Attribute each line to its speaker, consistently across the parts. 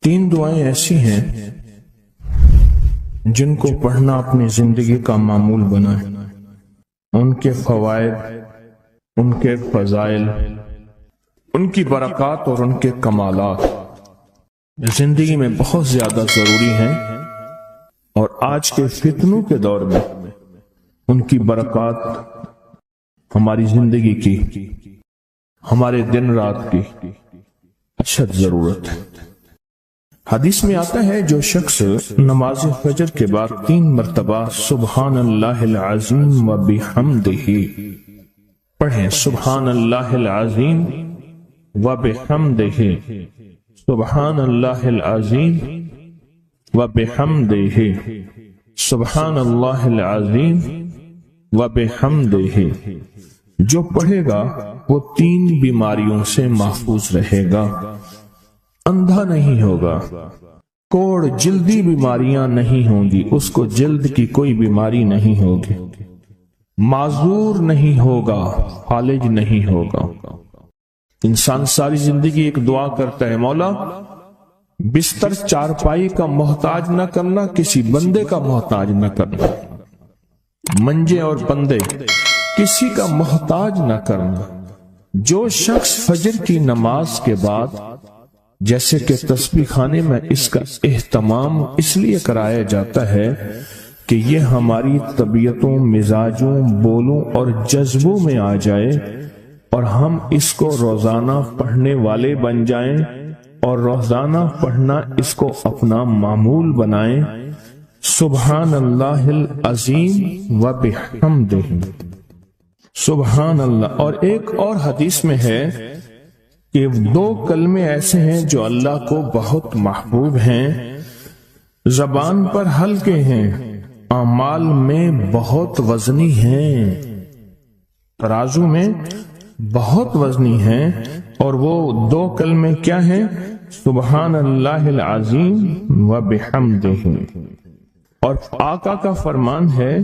Speaker 1: تین دعائیں ایسی ہیں جن کو پڑھنا اپنی زندگی کا معمول بنائے. ان کے فوائد، ان کے فضائل، ان کی برکات اور ان کے کمالات زندگی میں بہت زیادہ ضروری ہیں، اور آج کے فتنوں کے دور میں ان کی برکات ہماری زندگی کی، ہمارے دن رات کی اشد ضرورت ہے. حدیث میں آتا ہے جو شخص نماز فجر کے بعد 3 مرتبہ سبحان اللہ العظیم و بحمدہ پڑھیں، سبحان اللہ العظیم و بحمدہ، سبحان اللہ العظیم و بحمدہ، سبحان اللہ العظیم و بحمدہ، جو پڑھے گا وہ 3 بیماریوں سے محفوظ رہے گا. اندھا نہیں ہوگا، کوڑ جلدی بیماریاں نہیں ہوں گی، اس کو جلد کی کوئی بیماری نہیں ہوگی، معذور نہیں ہوگا، فالج نہیں ہوگا. انسان ساری زندگی ایک دعا کرتا ہے، مولا بستر چارپائی کا محتاج نہ کرنا، کسی بندے کا محتاج نہ کرنا، منجے اور بندے کسی کا محتاج نہ کرنا. جو شخص فجر کی نماز کے بعد، جیسے کہ تسبیح خانے میں اس کا اہتمام اس لیے کرایا جاتا ہے کہ یہ ہماری طبیعتوں، مزاجوں، بولوں اور جذبوں میں آ جائے اور ہم اس کو روزانہ پڑھنے والے بن جائیں اور روزانہ پڑھنا اس کو اپنا معمول بنائیں. سبحان اللہ العظیم و بحمدہ، سبحان اللہ. اور ایک اور حدیث میں ہے کہ 2 کلمے ایسے ہیں جو اللہ کو بہت محبوب ہیں، زبان پر ہلکے ہیں، اعمال میں بہت وزنی ہیں، ترازو میں بہت وزنی ہیں. اور وہ 2 کلمے کیا ہیں؟ سبحان اللہ العظیم و بحمدہ. اور آقا کا فرمان ہے،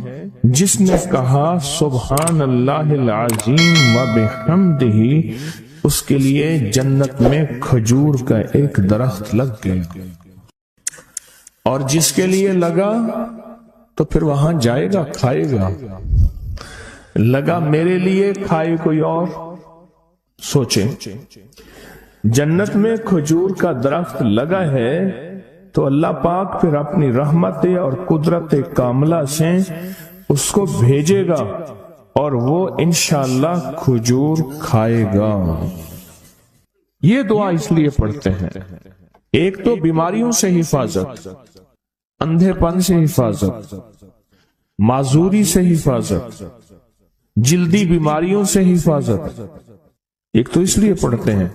Speaker 1: جس نے کہا سبحان اللہ العظیم و بحمدہ، اس کے لیے جنت میں کھجور کا ایک درخت لگ گیا، اور جس کے لیے لگا تو پھر وہاں جائے گا، کھائے گا. لگا میرے لیے، کھائے کوئی اور. سوچیں، جنت میں کھجور کا درخت لگا ہے تو اللہ پاک پھر اپنی رحمت اور قدرت کاملہ سے اس کو بھیجے گا اور وہ انشاءاللہ کھجور کھائے گا. یہ دعا اس لیے پڑھتے ہیں، ایک تو بیماریوں سے حفاظت، اندھے پن سے حفاظت، معذوری سے حفاظت، جلدی بیماریوں سے حفاظت. ایک تو اس لیے پڑھتے ہیں،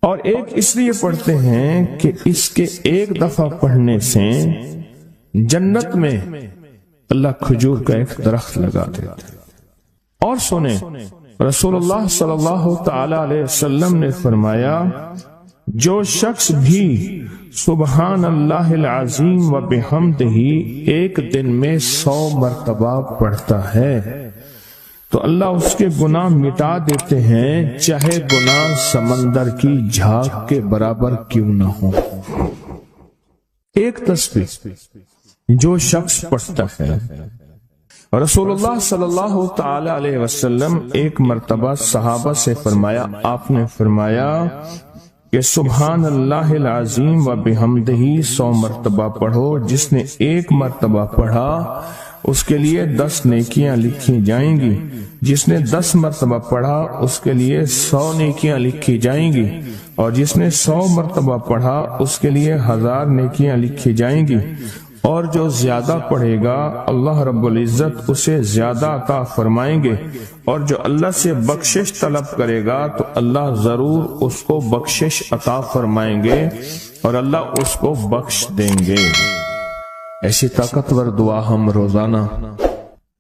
Speaker 1: اور ایک اس لیے پڑھتے ہیں کہ اس کے ایک دفعہ پڑھنے سے جنت میں اللہ کھجور کا ایک درخت لگا دیتا ہے. اور سنیں، رسول اللہ صلی اللہ تعالی علیہ وسلم نے فرمایا، جو شخص بھی سبحان اللہ العظیم و بحمدہ ایک دن میں 100 مرتبہ پڑھتا ہے تو اللہ اس کے گناہ مٹا دیتے ہیں، چاہے گناہ سمندر کی جھاگ کے برابر کیوں نہ ہو. ایک تسبیح جو شخص پڑھتا ہے. رسول اللہ صلی اللہ تعالی علیہ وسلم ایک مرتبہ صحابہ سے فرمایا، آپ نے فرمایا کہ سبحان اللہ العظیم و بحمدہ 100 مرتبہ پڑھو. جس نے 1 مرتبہ پڑھا اس کے لیے 10 نیکیاں لکھی جائیں گی، جس نے 10 مرتبہ پڑھا اس کے لیے 100 نیکیاں لکھی جائیں گی، اور جس نے 100 مرتبہ پڑھا اس کے لیے 1000 نیکیاں لکھی جائیں گی. اور جو زیادہ پڑھے گا اللہ رب العزت اسے زیادہ عطا فرمائیں گے، اور جو اللہ سے بخشش طلب کرے گا تو اللہ ضرور اس کو بخشش عطا فرمائیں گے اور اللہ اس کو بخش دیں گے. ایسی طاقتور دعا ہم روزانہ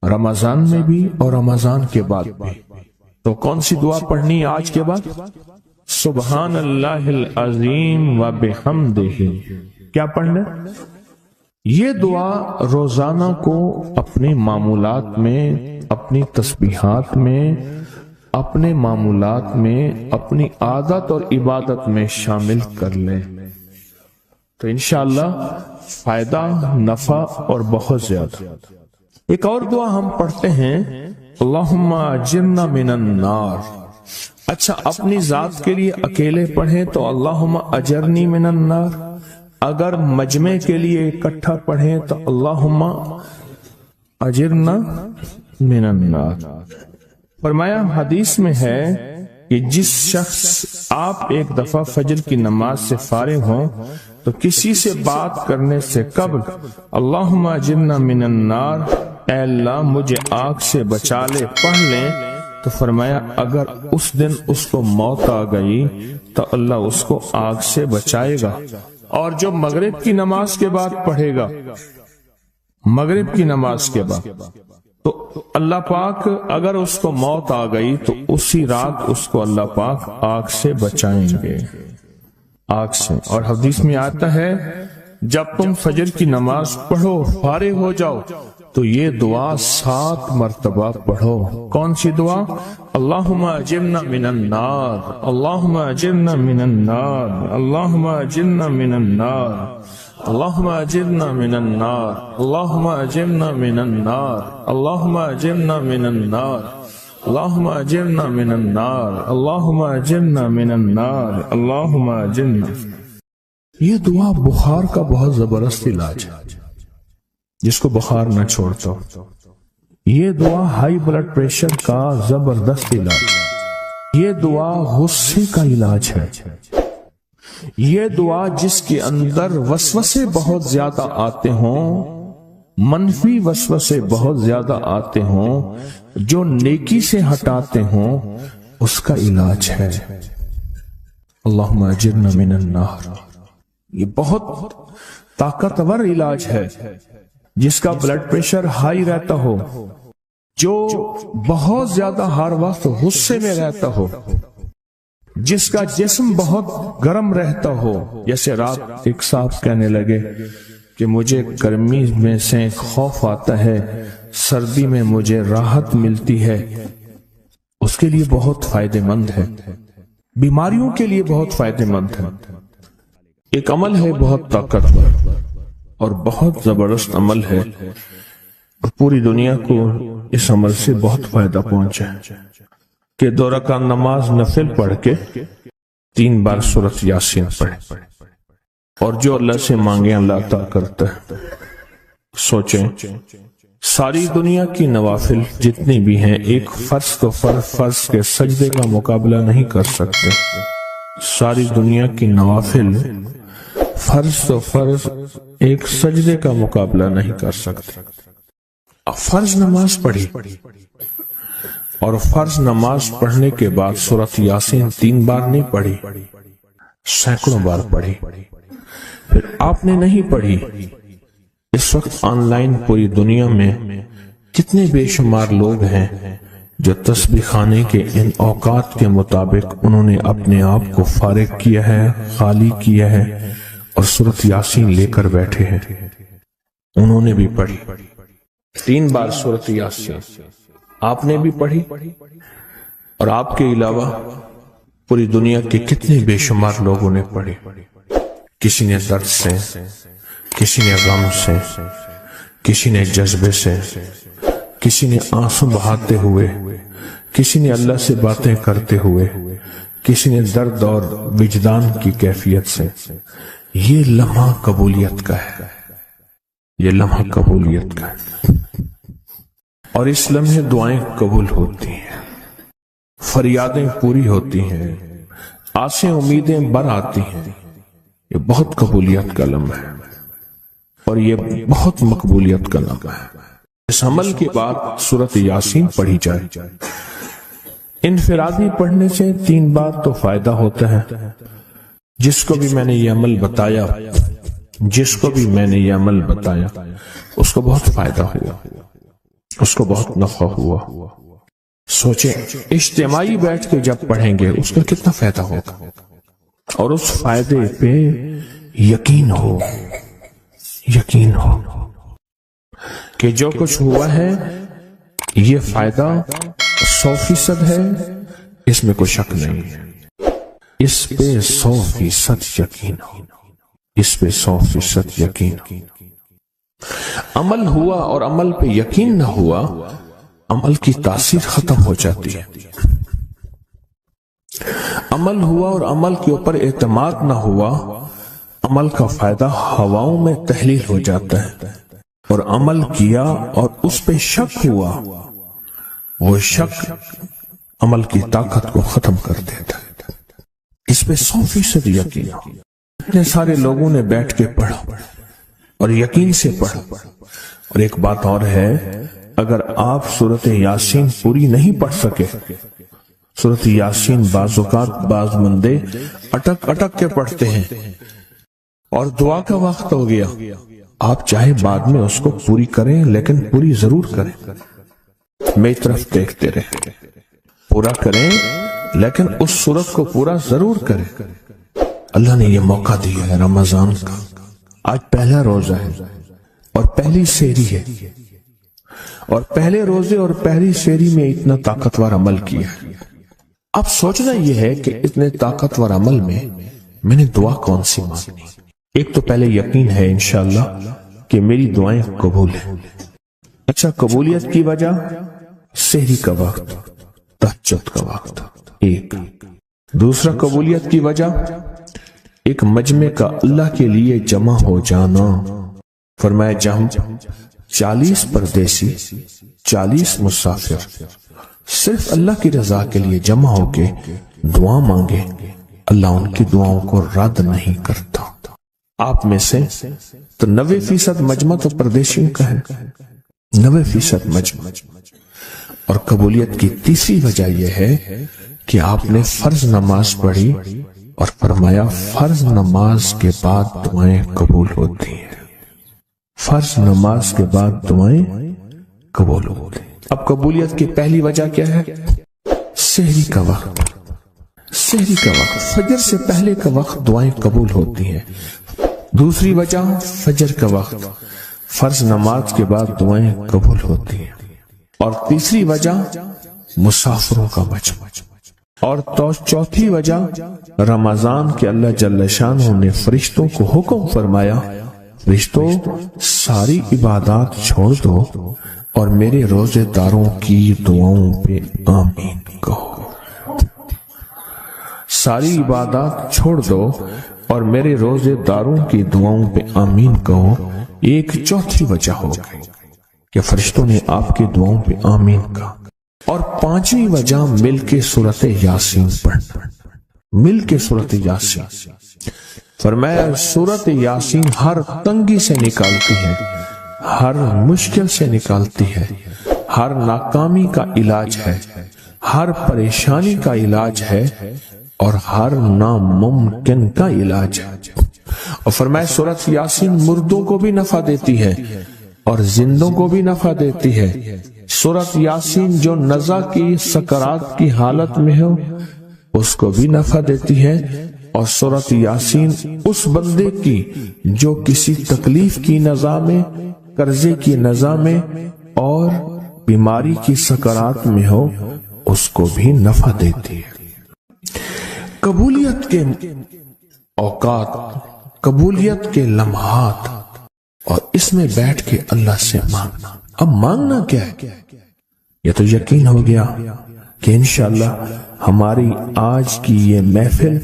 Speaker 1: رمضان میں بھی اور رمضان کے بعد بھی. تو کون سی دعا پڑھنی آج کے بعد؟ سبحان اللہ العظیم و بحمدہ. کیا پڑھنا؟ یہ دعا روزانہ کو اپنے معمولات میں، اپنی تسبیحات میں، اپنے معمولات میں، اپنی عادت اور عبادت میں شامل کر لیں. تو انشاءاللہ فائدہ، نفع اور بہت زیادہ۔ ایک اور دعا ہم پڑھتے ہیں، اللہم اجرنا من النار۔ اچھا، اپنی ذات کے لیے اکیلے پڑھیں تو اللہم اجرنی من النار، اگر مجمع کے لیے اکٹھا پڑھیں تو اللہم اجرنا من النار۔ فرمایا حدیث میں ہے کہ جس شخص آپ ایک دفعہ فجر کی نماز سے فارغ ہوں تو کسی سے بات کرنے سے قبل اللہم اجرنا من النار، اے اللہ مجھے آگ سے بچا لے، پڑھ لیں، تو فرمایا اگر اس دن اس کو موت آ گئی تو اللہ اس کو آگ سے بچائے گا۔ اور جو مغرب کی نماز کے بعد پڑھے گا، مغرب کی نماز کے بعد، تو اللہ پاک اگر اس کو موت آ گئی تو اسی رات اس کو اللہ پاک آگ سے بچائیں گے، آگ سے۔ اور حدیث میں آتا ہے جب تم فجر کی نماز پڑھو، فارغ ہو جاؤ، تو یہ دعا 7 مرتبہ پڑھو۔ کون سی دعا؟ اللہم اجرنا من النار، اللہم اجرنا من النار، اللہم اجرنا من النار، اللہم اجرنا من النار، اللہم اجرنا من النار، اللہم اجرنا من النار، اللہم اجرنا من النار، اللہم اجرنا من النار، اللہم اجرنا۔ یہ دعا بخار کا بہت زبردست علاج ہے، جس کو بخار نہ چھوڑتا ہو۔ یہ دعا ہائی بلڈ پریشر کا زبردست علاج ہے۔ یہ دعا غصے کا علاج ہے۔ یہ دعا جس کے اندر وسوسے بہت زیادہ آتے ہوں، منفی وسوسے بہت زیادہ آتے ہوں، جو نیکی سے ہٹاتے ہوں، اس کا علاج ہے۔ اللہم اجرنا من النار، یہ بہت طاقتور علاج ہے۔ جس کا بلڈ پریشر ہائی رہتا ہو، جو بہت زیادہ ہر وقت غصے میں رہتا ہو، جس کا جسم بہت گرم رہتا ہو، جیسے رات ایک صاحب کہنے لگے کہ مجھے گرمی میں سے خوف آتا ہے، سردی میں مجھے راحت ملتی ہے، اس کے لیے بہت فائدہ مند ہے، بیماریوں کے لیے بہت فائدہ مند ہے۔ ایک عمل ہے بہت طاقتور اور بہت زبردست عمل ہے، اور پوری دنیا کو اس عمل سے بہت فائدہ پہنچا ہے کہ 2 رکعت نماز نفل پڑھ کے 3 بار سورۃ یاسین پڑھے، اور جو اللہ سے مانگے اللہ عطا کرتا ہے۔ سوچیں، ساری دنیا کی نوافل جتنی بھی ہیں، ایک فرض تو فرض کے سجدے کا مقابلہ نہیں کر سکتے۔ ساری دنیا کی نوافل فرض تو فرض ایک سجدے کا مقابلہ نہیں کر سکتے۔ فرض نماز پڑھی، اور فرض نماز پڑھنے کے بعد سورۃ یاسین 3 بار نہیں پڑھی، سینکڑوں بار پڑھی۔ پھر آپ نے نہیں پڑھی، اس وقت آن لائن پوری دنیا میں کتنے بے شمار لوگ ہیں جو تسبیح خانے کے ان اوقات کے مطابق انہوں نے اپنے آپ کو فارغ کیا ہے، خالی کیا ہے، اور سورۃ یاسین لے کر بیٹھے ہیں۔ انہوں نے بھی پڑھی 3 بار سورۃ یاسین، آپ نے بھی پڑھی، اور آپ کے علاوہ پوری دنیا کے کتنے بے شمار لوگوں نے پڑھی۔ کسی نے درد سے، کسی نے غم سے، کسی نے جذبے سے، کسی نے آنسو بہاتے ہوئے، کسی نے اللہ سے باتیں کرتے ہوئے، کسی نے درد اور وجدان کی کیفیت سے۔ یہ لمحہ قبولیت کا ہے، یہ لمحہ قبولیت کا ہے، اور اس لمحے دعائیں قبول ہوتی ہیں، فریادیں پوری ہوتی ہیں، آسیں امیدیں بر آتی ہیں۔ یہ بہت قبولیت کا لمحہ ہے، اور یہ بہت مقبولیت کا لمحہ ہے۔ اس عمل کے بعد سورۃ یاسین پڑھی جائے۔ انفرادی پڑھنے سے 3 بار تو فائدہ ہوتا ہے۔ جس کو بھی میں نے یہ عمل بتایا، جس کو بھی میں نے یہ عمل بتایا، اس کو بہت فائدہ ہوا، اس کو بہت نفع ہوا۔ سوچیں، اجتماعی بیٹھ کے جب پڑھیں گے اس کا کتنا فائدہ ہوگا، اور اس فائدے پہ یقین ہو، یقین ہو کہ جو کچھ ہوا ہے یہ فائدہ 100% ہے، اس میں کوئی شک نہیں ہے، اس پہ 100% یقین ہو، اس پہ 100% یقین. عمل ہوا اور عمل پہ یقین نہ ہوا، عمل کی تاثیر ختم ہو جاتی ہے. عمل ہوا اور عمل کے اوپر اعتماد نہ ہوا، عمل کا فائدہ ہواؤں میں تحلیل ہو جاتا ہے. اور عمل کیا اور اس پہ شک ہوا، وہ شک عمل کی طاقت کو ختم کر دیتا ہے. اس پہ 100% یقین. اتنے سارے لوگوں نے بیٹھ کے پڑھا اور یقین سے پڑھا. اور ایک بات اور ہے، اگر آپ سورۃ یاسین پوری نہیں پڑھ سکے، سورۃ یاسین بعض اوقات بعض بندے اٹک اٹک کے پڑھتے ہیں اور دعا کا وقت ہو گیا، آپ چاہے بعد میں اس کو پوری کریں لیکن پوری ضرور کریں. میری طرف دیکھتے رہیں، پورا کریں لیکن اس سورت کو پورا ضرور کریں. اللہ نے یہ موقع دیا ہے رمضان کا. آج پہلا روزہ ہے اور پہلی سحری ہے، اور پہلے روزے اور پہلی سحری میں اتنا طاقتور عمل کیا ہے. اب سوچنا یہ ہے کہ اتنے طاقتور عمل میں نے دعا کون سی مانگنی. ایک تو پہلے یقین ہے انشاءاللہ کہ میری دعائیں قبول ہیں. اچھا، قبولیت کی وجہ سحری کا وقت، تہجد کا وقت. ایک دوسرا قبولیت کی وجہ ایک مجمع کا اللہ کے لیے جمع ہو جانا. فرمایا جہاں 40 پردیسی 40 مسافر صرف اللہ کی رضا کے لیے جمع ہو کے دعا مانگے، اللہ ان کی دعاؤں کو رد نہیں کرتا. آپ میں سے تو 90% مجمع تو پردیشیوں کا ہے، 90% مجمع. اور قبولیت کی تیسری وجہ یہ ہے کہ آپ نے فرض نماز پڑھی اور فرمایا فرض نماز کے بعد دعائیں قبول ہوتی ہیں. فرض نماز کے بعد دعائیں قبول ہوتی ہیں. اب قبولیت کی پہلی وجہ کیا ہے؟ سحری کا وقت. سحری کا وقت، فجر سے پہلے کا وقت دعائیں قبول ہوتی ہیں. دوسری وجہ فجر کا وقت، فرض نماز کے بعد دعائیں قبول ہوتی ہیں. اور تیسری وجہ مسافروں کا مجمع. اور چوتھی وجہ رمضان کے اللہ جل شانہ نے فرشتوں کو حکم فرمایا، فرشتوں ساری عبادات چھوڑ دو اور میرے روزے داروں کی دعاؤں پہ آمین کہو. ساری عبادات چھوڑ دو اور میرے روزے داروں کی دعاؤں پہ آمین کہو. ایک چوتھی وجہ ہو گئی کہ فرشتوں نے آپ کی دعاؤں پہ آمین کہا. اور پانچویں وجہ مل کے سورۃ یاسین پڑھنا. مل کے سورۃ یاسین، فرمایا سورۃ یاسین ہر تنگی سے نکالتی ہے، ہر مشکل سے نکالتی ہے، ہر ناکامی کا علاج ہے، ہر پریشانی کا علاج ہے، اور ہر ناممکن کا علاج ہے. اور فرمایا سورۃ یاسین مردوں کو بھی نفع دیتی ہے اور زندوں کو بھی نفع دیتی ہے. سورۃ یاسین جو نزع کی سکرات کی حالت میں ہو اس کو بھی نفع دیتی ہے. اور سورۃ یاسین اس بندے کی جو کسی تکلیف کی نزع میں، قرضے کی نزع میں اور بیماری کی سکرات میں ہو اس کو بھی نفع دیتی ہے. قبولیت کے اوقات، قبولیت کے لمحات، اور اس میں بیٹھ کے اللہ سے مانگنا. اب مانگنا کیا ہے؟ یہ تو یقین ہو گیا کہ انشاءاللہ ہماری آج کی یہ محفل،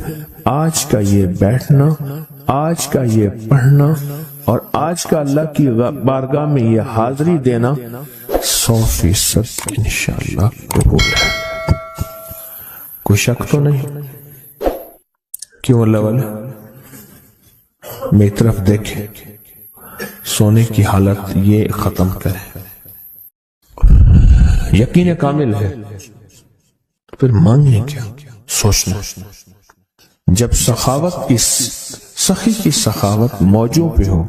Speaker 1: آج کا یہ بیٹھنا، آج کا یہ پڑھنا اور آج کا اللہ کی بارگاہ میں یہ حاضری دینا 100% انشاءاللہ قبول ہے. کوئی شک تو نہیں؟ کیوں اللہ والے میری طرف دیکھیں، سونے کی حالت یہ ختم کریں. یقین کامل ہے پھر مانگنے کیا؟ سوچنا. جب سخاوت کی سخی کی سخاوت موجوں پہ ہو،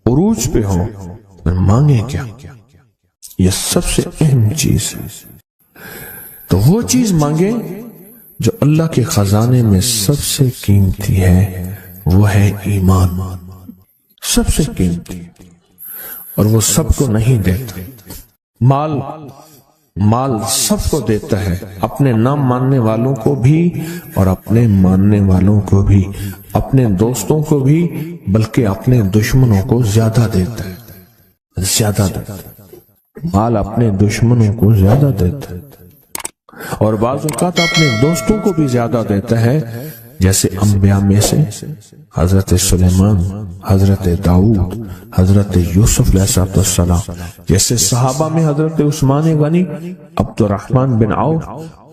Speaker 1: عروج پہ ہو، پھر مانگے کیا؟ یہ سب سے اہم چیز ہے. تو وہ چیز مانگے جو اللہ کے خزانے میں سب سے قیمتی ہے، وہ ہے ایمان. سب سے قیمتی، اور وہ سب کو نہیں دیتا. مال سب کو دیتا ہے، اپنے نہ ماننے والوں کو بھی اور اپنے ماننے والوں کو بھی. اپنے دوستوں کو بھی بلکہ اپنے دشمنوں کو زیادہ دیتا ہے، زیادہ دیتا ہے۔ مال اپنے دشمنوں کو زیادہ دیتا ہے اور بعض اوقات اپنے دوستوں کو بھی زیادہ دیتا ہے، جیسے انبیاء میں سے حضرت سلیمان، حضرت داؤد، حضرت یوسف علیہ السلام، جیسے صحابہ میں حضرت عثمان غنی، عبد الرحمن بن عوف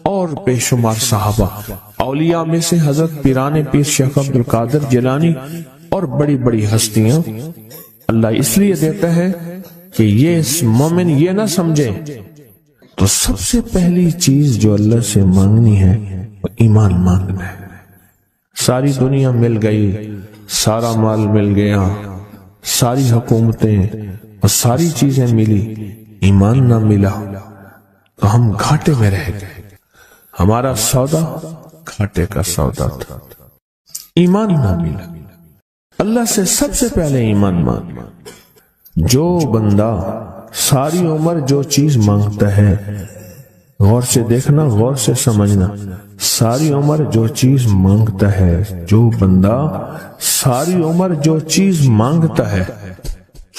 Speaker 1: اور بے شمار صحابہ، اولیاء میں سے حضرت پیران پیر شیخ عبد القادر جیلانی اور بڑی بڑی ہستیاں۔ اللہ اس لیے دیتا ہے کہ یہ مومن یہ نہ سمجھے، تو سب سے پہلی چیز جو اللہ سے مانگنی ہے وہ ایمان مانگنا ہے۔ ساری دنیا مل گئی، سارا مال مل گیا، ساری حکومتیں اور ساری چیزیں ملی، ایمان نہ ملا تو ہم گھاٹے میں رہ گئے۔ ہمارا سودا گھاٹے کا سودا تھا، ایمان نہ ملا۔ اللہ سے سب سے پہلے ایمان مانگنا۔ جو بندہ ساری عمر جو چیز مانگتا ہے، غور سے دیکھنا، غور سے سمجھنا، ساری عمر جو چیز مانگتا ہے، جو بندہ ساری عمر جو چیز مانگتا ہے،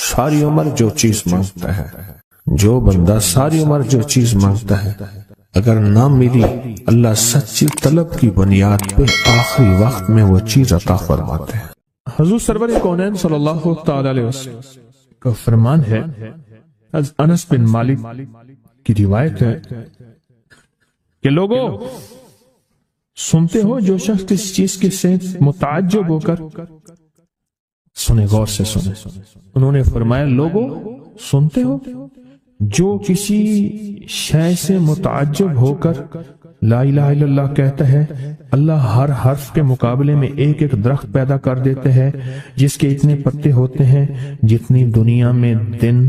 Speaker 1: ساری عمر جو چیز مانگتا ہے، جو بندہ ساری عمر جو چیز مانگتا ہے، اگر نہ ملی، اللہ سچی طلب کی بنیاد پہ آخری وقت میں وہ چیز عطا فرماتے ہیں۔
Speaker 2: حضور سرور کونین صلی اللہ تعالی علیہ وسلم کا فرمان ہے، انس بن مالک کی روایت ہے کہ لوگوں سنتے ہو جو شخص کسی چیز کے سے متعجب ہو کر سنے، غور سے سنے۔ انہوں نے فرمایا لوگوں سنتے ہو جو کسی شے سے متعجب ہو کر لا الہ الا اللہ کہتا ہے، اللہ ہر حرف کے مقابلے میں ایک ایک درخت پیدا کر دیتے ہیں جس کے اتنے پتے ہوتے ہیں جتنی دنیا میں دن،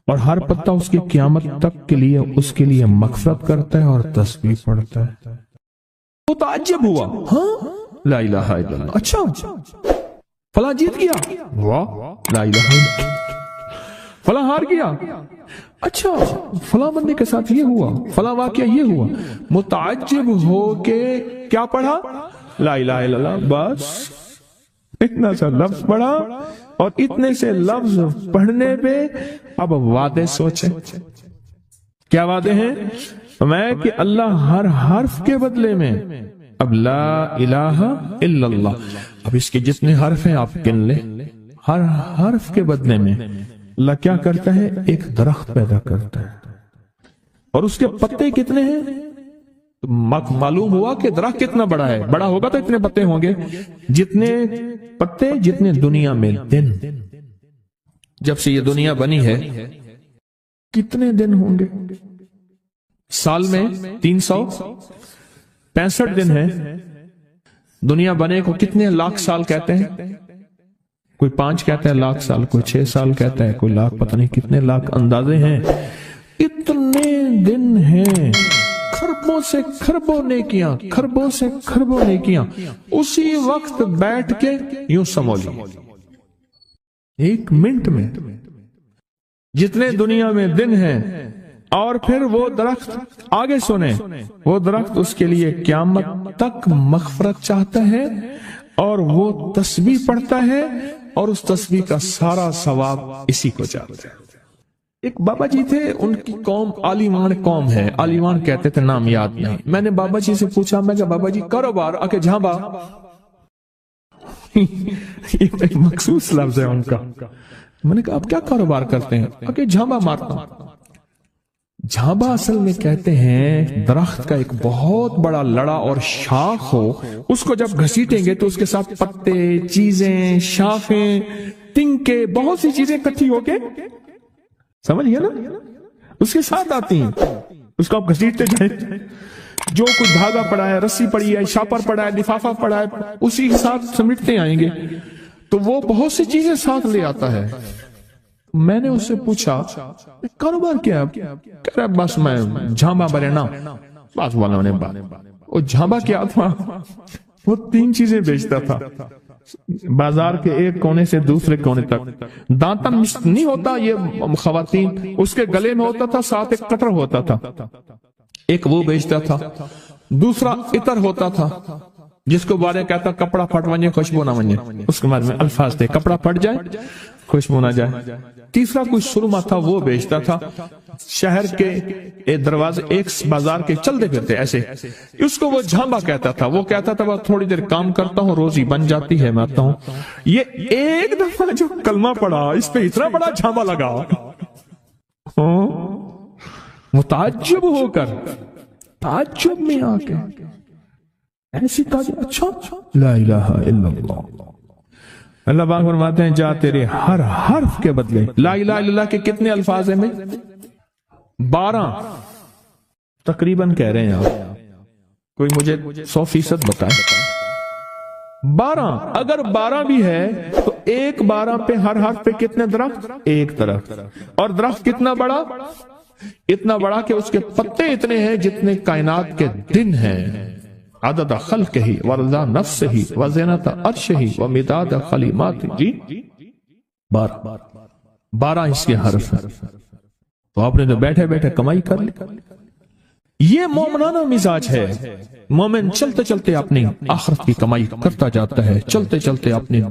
Speaker 2: اور ہر پتا اس کی قیامت تک کے لیے اس کے لیے مغفرت کرتا ہے اور تسبیح پڑھتا ہے۔ متعجب ہوا، ہاں لا الہ الا اللہ، اچھا فلاں جیت گیا، واہ لا الہ الا اللہ، فلاں ہار گیا، اچھا فلاں بندے کے ساتھ یہ ہوا، فلاں واقعہ یہ ہوا۔ متعجب ہو کے کیا پڑھا؟ لا الہ الا اللہ، بس اتنا سا لفظ پڑھا، اور اتنے سے لفظ پڑھنے پہ اب وعدے سوچیں، کیا وعدے ہیں؟ میں کہ اللہ ہر حرف کے بدلے میں، اب لا الہ الا اللہ، اب اس کے جتنے حرف ہیں آپ گن لیں، ہر حرف کے بدلے میں اللہ کیا کرتا ہے؟ ایک درخت پیدا کرتا ہے، اور اس کے پتے کتنے ہیں؟ معلوم ہوا کہ درخت کتنا بڑا ہے، بڑا ہوگا تو اتنے پتے ہوں گے، جتنے پتے جتنے دنیا میں دن۔ جب سے یہ دنیا بنی ہے کتنے دن ہوں گے؟ سال میں 365 دن ہیں۔ دنیا بنے کو کتنے لاکھ سال کہتے ہیں؟ کوئی 5 کہتا ہے لاکھ سال، کوئی 6 سال کہتا ہے، کوئی لاکھ، پتہ نہیں کتنے لاکھ اندازے ہیں۔ اتنے دن ہیں، خربوں سے خربوں نیکیاں، خربوں سے خربوں نیکیاں اسی وقت بیٹھ کے یوں سمولی، ایک منٹ میں جتنے دنیا میں دن ہیں۔ اور پھر وہ درخت، آگے سنیں، وہ درخت اس کے لیے قیامت تک مغفرت چاہتا ہے، اور وہ تسبیح پڑھتا ہے، اور اس تسبیح کا سارا ثواب اسی کو جاتا ہے۔ ایک بابا جی تھے، ان کی قوم عالیمان قوم ہے، عالیمان کہتے تھے، نام یاد نہیں۔ میں نے بابا جی سے پوچھا، میں کہ بابا جی کاروبار آکے جھانبا، ایک مخصوص لفظ ہے ان کا۔ میں نے کہا آپ کیا کاروبار کرتے ہیں؟ آکے جھانبا مارتا ہوں۔ جھانبا اصل میں کہتے ہیں درخت کا ایک بہت بڑا لڑا اور شاخ ہو، اس کو جب گھسیٹیں گے تو اس کے ساتھ پتے، چیزیں، شاخیں، تنکے، بہت سی چیزیں اکٹھی ہو کے، سمجھ گیا نا، اس کے ساتھ آتی ہیں، اس کو آپ گھسیٹتے جائیں، جو کچھ دھاگا پڑا ہے، رسی پڑی ہے، شاپر پڑا ہے، لفافہ پڑا ہے، اسی کے ساتھ سمیٹتے آئیں گے، تو وہ بہت سی چیزیں ساتھ لے آتا ہے۔ میں نے اس سے پوچھا کاروبار کیا ہے؟ کہہ رہا بس میں جھانبا برینا، بس والا نے بات۔ وہ جھانبا کیا تھا؟ وہ 3 چیزیں بیچتا تھا، بازار کے ایک کونے سے دوسرے کونے تک۔ دانتن نہیں ہوتا یہ خواتین، اس کے گلے میں ہوتا تھا، ساتھ ایک کٹر ہوتا تھا، ایک وہ بیچتا تھا۔ دوسرا عطر ہوتا تھا، جس کو بارے کہتا کپڑا پھٹ ونجے خوشبو نہ ونجے، اس کے بارے میں الفاظ تھے، کپڑا پھٹ جائے خوشبو نہ جائے۔ تیسرا کوئی سرما تھا، وہ بیچتا تھا شہر کے دروازے ایک بازار کے چلتے پھرتے ایسے، اس کو وہ جھامبا کہتا تھا۔ وہ کہتا تھا بس تھوڑی دیر کام کرتا ہوں روزی بن جاتی ہے، میں آتا ہوں۔ یہ ایک دفعہ جو کلمہ پڑا اس پہ اتنا بڑا جھامبا لگا، متعجب ہو کر، تعجب میں آ کے ایسی تعجب، اچھا لا الہ الا اللہ۔ اللہ پاک فرماتے ہیں جا تیرے ہر حرف کے بدلے، لا الہ الا اللہ کے کتنے الفاظ ہیں میں 12 تقریباً کہہ رہے ہیں آپ، کوئی مجھے 100% بتائے 12۔ اگر 12 بھی ہے تو ایک 12 پہ ہر حرف پہ کتنے درخت؟ ایک درخت، اور درخت کتنا بڑا؟ اتنا بڑا کہ اس کے پتے اتنے ہیں جتنے کائنات کے دن ہیں، عدد خلق ہی ورضا نفس ہی وزینت عرش ہی ومداد کلمات، جی 12 اس کے حرف ہیں۔ تو آپ نے تو بیٹھے بیٹھے کمائی کر لی۔ یہ مومنانہ مزاج ہے، مومن چلتے چلتے اپنی آخرت کی کمائی کرتا جاتا ہے، چلتے چلتے اپنی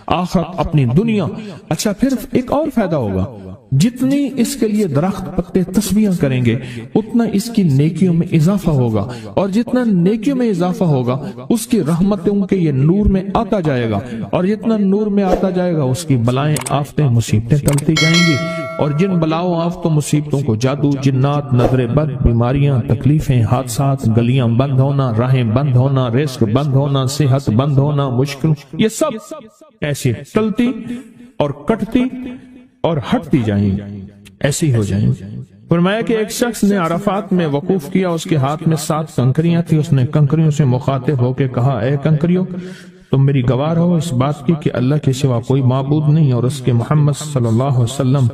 Speaker 2: آخرت اپنی دنیا۔ اچھا پھر ایک اور فائدہ ہوگا، جتنی اس کے لیے درخت پتے تسبیحاں کریں گے اتنا اس کی نیکیوں میں اضافہ ہوگا، اور جتنا نیکیوں میں اضافہ ہوگا اس کی رحمتوں کے یہ نور میں آتا جائے گا، اور جتنا نور میں آتا جائے گا اس کی بلائیں آفتیں مصیبتیں ٹلتی جائیں گی، اور جن بلاؤں آفتوں مصیبتوں کو جادو جنات نظر بد بیماریاں تکلیفیں حادثات گلیاں بند ہونا راہیں بند ہونا رزق بند ہونا صحت بند ہونا مشکل، یہ سب ایسی ٹلتی اور کٹتی اور ہٹتی جائیں، ایسی ہو جائیں۔ فرمایا کہ ایک شخص نے عرفات میں وقوف کیا، اس کے ہاتھ میں 7 کنکریاں تھی، اس نے کنکریوں سے مخاطب ہو کے کہا اے کنکریوں تم میری گواہ رہو اس بات کی کہ اللہ کے سوا کوئی معبود نہیں اور اس کے محمد صلی اللہ علیہ وسلم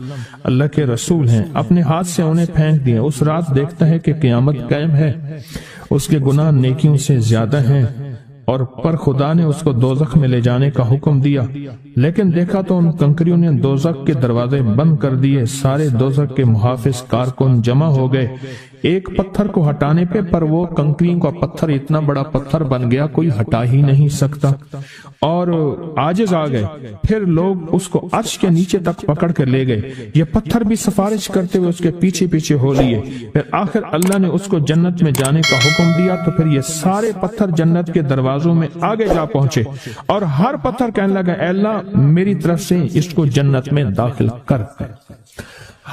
Speaker 2: اللہ کے رسول ہیں۔ اپنے ہاتھ سے انہیں پھینک دیا۔ اس رات دیکھتا ہے کہ قیامت قائم ہے، اس کے گناہ نیکیوں سے زیادہ ہیں، اور پر خدا نے اس کو دوزخ میں لے جانے کا حکم دیا، لیکن دیکھا تو ان کنکریوں نے دوزخ کے دروازے بند کر دیے۔ سارے دوزخ کے محافظ کارکن جمع ہو گئے ایک پتھر کو ہٹانے پہ، پر وہ کنکریوں کا پتھر اتنا بڑا پتھر بن گیا کوئی ہٹا ہی نہیں سکتا، اور عاجز آ گئے۔ پھر لوگ اس کو عرش کے نیچے تک پکڑ کر لے گئے، یہ پتھر بھی سفارش کرتے ہوئے اس کے پیچھے پیچھے ہو لیے۔ پھر آخر اللہ نے اس کو جنت میں جانے کا حکم دیا، تو پھر یہ سارے پتھر جنت کے دروازوں میں آگے جا پہنچے، اور ہر پتھر کہنے لگا اے اللہ میری طرف سے اس کو جنت میں داخل کر۔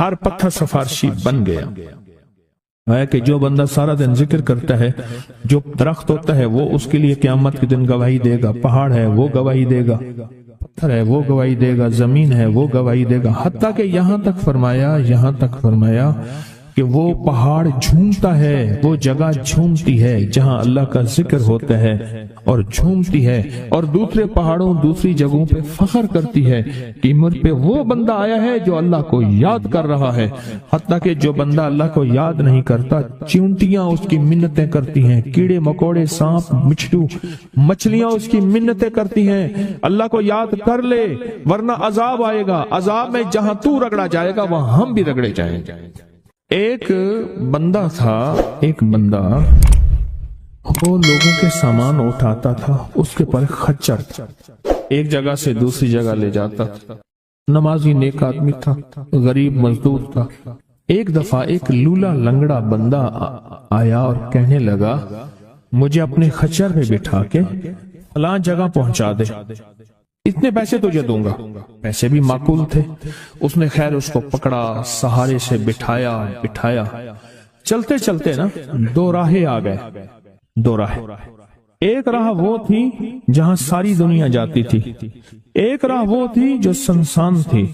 Speaker 2: ہر پتھر سفارشی بن گیا ہے کہ جو بندہ سارا دن ذکر کرتا ہے، جو درخت ہوتا ہے وہ اس کے لیے قیامت کے دن گواہی دے گا، پہاڑ ہے وہ گواہی دے گا، پتھر ہے وہ گواہی دے گا، زمین ہے وہ گواہی دے گا، حتیٰ کہ یہاں تک فرمایا کہ وہ پہاڑ جھومتا ہے، وہ جگہ جھومتی ہے جہاں اللہ کا ذکر ہوتا ہے اور جھومتی ہے، اور دوسرے پہاڑوں دوسری جگہوں پہ فخر کرتی ہے کہ مجھ پہ وہ بندہ آیا ہے جو اللہ کو یاد کر رہا ہے۔ حتیٰ کہ جو بندہ اللہ کو یاد نہیں کرتا، چیونٹیاں اس کی منتیں کرتی ہیں، کیڑے مکوڑے سانپ مچھلو مچھلیاں اس کی منتیں کرتی ہیں اللہ کو یاد کر لے ورنہ عذاب آئے گا، عذاب میں جہاں تو رگڑا جائے گا وہاں ہم بھی رگڑے جائیں گے۔ ایک بندہ تھا، وہ لوگوں کے سامان اٹھاتا تھا، اس کے پر خچر تھا، ایک جگہ سے دوسری جگہ لے جاتا تھا، نمازی نیک آدمی تھا، غریب مزدور تھا۔ ایک دفعہ ایک لولا لنگڑا بندہ آیا اور کہنے لگا مجھے اپنے خچر پہ بٹھا کے فلاں جگہ پہنچا دے، اتنے پیسے تجھے دوں گا۔ پیسے بھی معقول تھے، اس نے خیر اس کو پکڑا، سہارے سے بٹھایا، چلتے چلتے نا 2 راہیں آ گئے، 2 راہیں۔ ایک راہ وہ تھی جہاں ساری دنیا جاتی تھی، ایک راہ وہ تھی جو سنسان تھی۔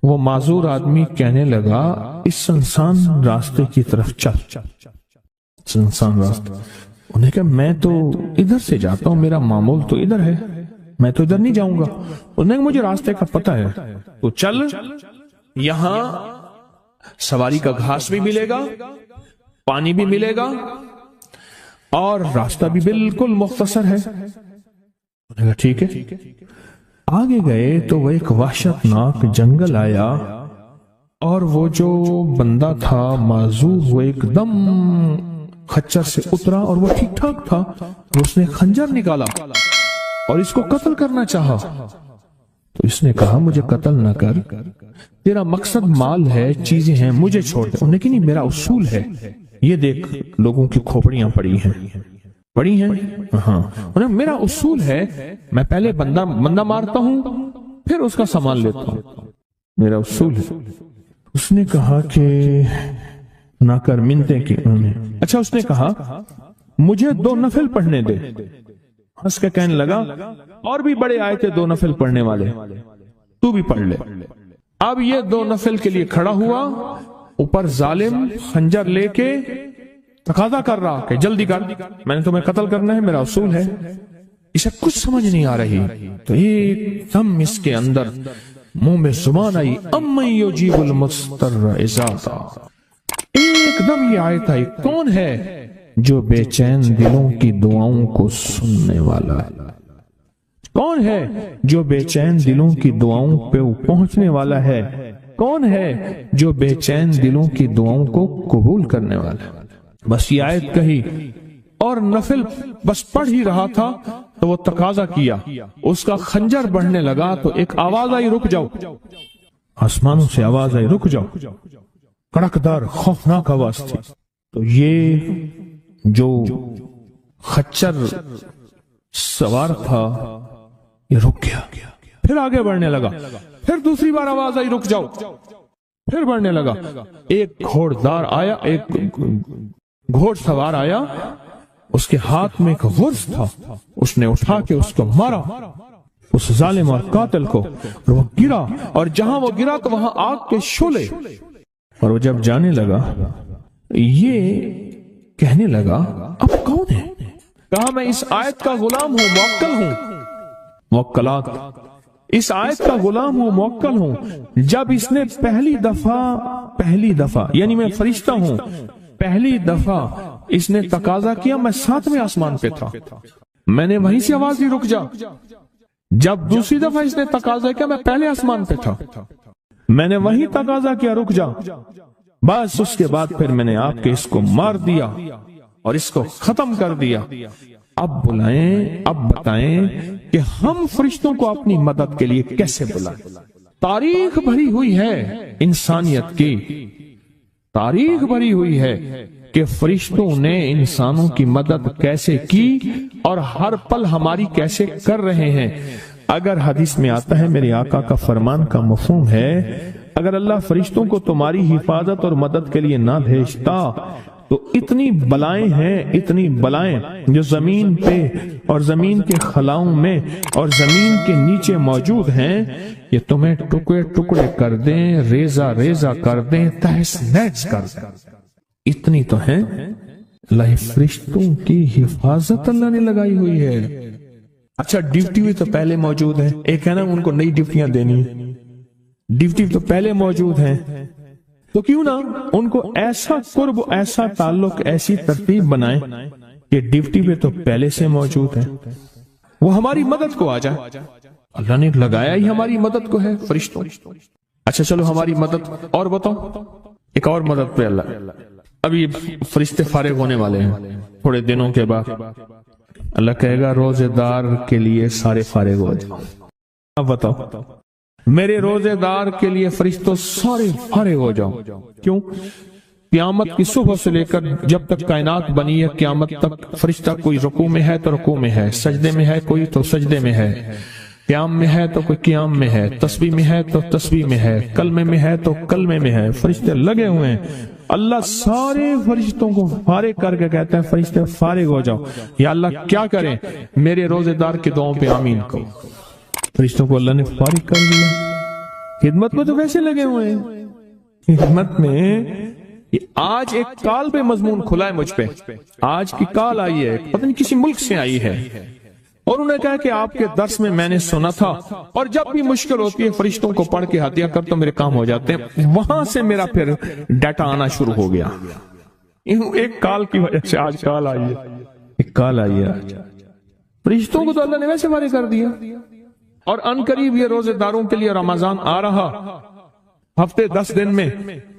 Speaker 2: وہ معذور آدمی کہنے لگا اس سنسان راستے کی طرف چل، سنسان راستہ۔ انہیں کہا میں تو ادھر سے جاتا ہوں، میرا معمول تو ادھر ہے، میں تو ادھر نہیں جاؤں گا۔ انہیں کہا مجھے راستے کا پتہ ہے، تو چل، یہاں سواری کا گھاس بھی ملے گا، پانی بھی ملے گا، اور راستہ بھی بالکل مختصر ہے۔ انہیں کہا ٹھیک ہے۔ آگے گئے تو وہ ایک وحشتناک جنگل آیا، اور وہ جو بندہ تھا معذور وہ ایک دم خچر سے اترا، اور وہ ٹھیک ٹھاک تھا، تو اس نے خنجر نکالا اور اس کو قتل کرنا چاہا. تو اس نے کہا مجھے قتل نہ کر، تیرا مقصد مال ہے، چیزیں ہیں، مجھے چھوڑ دے. انہوں نے کہا نہیں، میرا اصول ہے. یہ دیکھ لوگوں کی کھوپڑیاں پڑی ہیں ہاں، میرا اصول ہے، میں پہلے بندہ مارتا ہوں پھر اس کا سامان لیتا ہوں، میرا اصول ہے. اس نے کہا کہ نہ کر، منتیں کی انہوں نے. اچھا اس نے کہا مجھے 2 نفل پڑھنے دے. ہنس کے کہنے لگا اور بھی بڑے آئے تھے 2 نفل پڑھنے والے، تو بھی پڑھ لے. اب یہ 2 نفل کے لیے کھڑا ہوا، اوپر ظالم خنجر لے کے تقاضا کر رہا کہ جلدی کر، میں نے تمہیں قتل کرنا ہے، میرا اصول ہے. اسے کچھ سمجھ نہیں آ رہی تو ایک دم اس کے اندر منہ میں زبان آئی، امن یجیب المضطر اذا دعا. ایک دم یہ آیت آئی، کون ہے جو بے چین دلوں کی دعاؤں کو سننے والا ہے؟ کون ہے جو بے چین دلوں کی دعاؤں پہ پہنچنے والا ہے؟ کون ہے جو بے چین دلوں کی دعاؤں کو قبول کرنے والا ہے؟ بس یہ آیت کہی اور نفل بس پڑھ ہی رہا تھا تو وہ تقاضا کیا، اس کا خنجر بڑھنے لگا تو ایک آواز آئی، رک جاؤ. آسمانوں سے آواز آئی، رک جاؤ. کڑکدار خوفناک آواز تھی. تو یہ جو خچر سوار تھا یہ رک گیا، پھر آگے بڑھنے لگا. پھر دوسری بار آواز آئی، رک جاؤ. پھر بڑھنے لگا. ایک گھوڑدار آیا، ایک گھوڑ سوار آیا، اس کے ہاتھ میں ایک غرض تھا. اس نے اٹھا کے اس کو مارا، اس ظالم اور قاتل کو، اور وہ گرا. اور جہاں وہ گرا تو وہاں آگ کے شعلے. اور وہ جب جانے لگا یہ کہنے لگا اب کون ہے؟ کہا میں اس آیت کا غلام ہوں، موکل ہوں. موکلات، اس آیت کا غلام ہوں، موکل ہوں. جب اس نے پہلی دفعہ یعنی میں فرشتہ ہوں، پہلی دفعہ اس نے تقاضا کیا، میں 7ویں آسمان پہ تھا، میں نے وہیں سے آواز دی، رک جا. جب دوسری دفعہ اس نے تقاضا کیا، میں پہلے آسمان پہ تھا، میں نے وہیں تقاضا کیا، رک جا. بس اس کے بعد پھر میں نے آپ کے اس کو مار دیا اور اس کو ختم کر دیا. اب بلائیں، اب بتائیں کہ ہم فرشتوں کو اپنی مدد کے لیے کیسے بلائیں؟ تاریخ بھری ہوئی ہے انسانیت کی، تاریخ بھری ہوئی ہے کہ فرشتوں نے انسانوں کی مدد کیسے کی اور ہر پل ہماری کیسے کر رہے ہیں. اگر حدیث میں آتا ہے، میرے آقا کا فرمان کا مفہوم ہے، اگر اللہ فرشتوں کو تمہاری حفاظت اور مدد کے لیے نہ بھیجتا تو اتنی بلائیں ہیں، اتنی بلائیں جو زمین پہ اور زمین کے خلاؤں میں اور زمین کے نیچے موجود ہیں، یہ تمہیں ٹکڑے ٹکڑے کر دیں، ریزہ ریزہ کر دیں، تہس نہس کر دیں. اتنی تو ہیں. اللہ فرشتوں کی حفاظت اللہ نے لگائی ہوئی ہے. اچھا ڈیوٹی بھی تو پہلے موجود ہے، ایک ہے نا ان کو نئی ڈیوٹیاں دینی، ڈیوٹی تو پہلے موجود ہیں، تو کیوں نہ ان کو ایسا قرب، ایسا تعلق، ایسی ترتیب بنائیں کہ ڈیوٹی پہ تو پہلے سے موجود ہے، وہ ہماری مدد کو آ جائے. اللہ نے لگایا ہی ہماری مدد کو ہے فرشتوں. اچھا چلو ہماری مدد اور بتاؤ، ایک اور مدد پہ اللہ. ابھی فرشتے فارغ ہونے والے ہیں تھوڑے دنوں کے بعد. اللہ کہے گا روزے دار کے لیے سارے فارغ ہو جاؤ. اب بتاؤ، میرے روزے دار کے لیے فرشتوں سارے فارغ ہو جاؤ. کیوں؟ قیامت کی صبح سے لے کر جب تک کائنات بنی ہے قیامت تک فرشتہ کوئی رکوع میں ہے تو رکوع میں ہے، سجدے میں ہے کوئی تو سجدے میں ہے، قیام میں ہے تو کوئی قیام میں ہے، تسبیح میں ہے تو تسبیح میں ہے، کلمے میں ہے تو کلمے میں ہے. فرشتے لگے ہوئے ہیں. اللہ سارے فرشتوں کو فارغ کر کے کہتے ہیں فرشتے فارغ ہو جاؤ. یا اللہ کیا کریں؟ میرے روزے دار کی دعاؤں پہ آمین کہو. فرشتوں کو اللہ نے فارغ کر دیا. خدمت میں تو ویسے لگے ہوئے ہیں. خدمت میں آج ایک کال پہ مضمون کھلا ہے مجھ پہ، آج کی کال آئی ہے، پتہ نہیں کسی ملک سے آئی ہے، اور انہوں نے کہا کہ آپ کے درس میں میں نے سنا تھا، اور جب بھی مشکل ہوتی ہے فرشتوں کو پڑھ کے ہدیہ کر تو میرے کام ہو جاتے ہیں. وہاں سے میرا پھر ڈیٹا آنا شروع ہو گیا. ایک کال کی وجہ سے آج کال آئی ہے، ایک کال آئی ہے. فرشتوں کو تو اللہ نے ویسے فارغ کر دیا. اور ان قریب یہ روزے داروں کے لیے رمضان آ رہا، ہفتے 10 دن میں،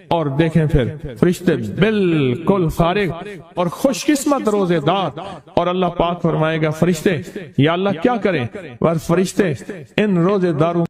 Speaker 2: اور دیکھیں پھر فرشتے بالکل فارغ اور خوش قسمت روزے دار، اور اللہ پاک فرمائے گا فرشتے یا اللہ کیا کریں، اور فرشتے ان روزے داروں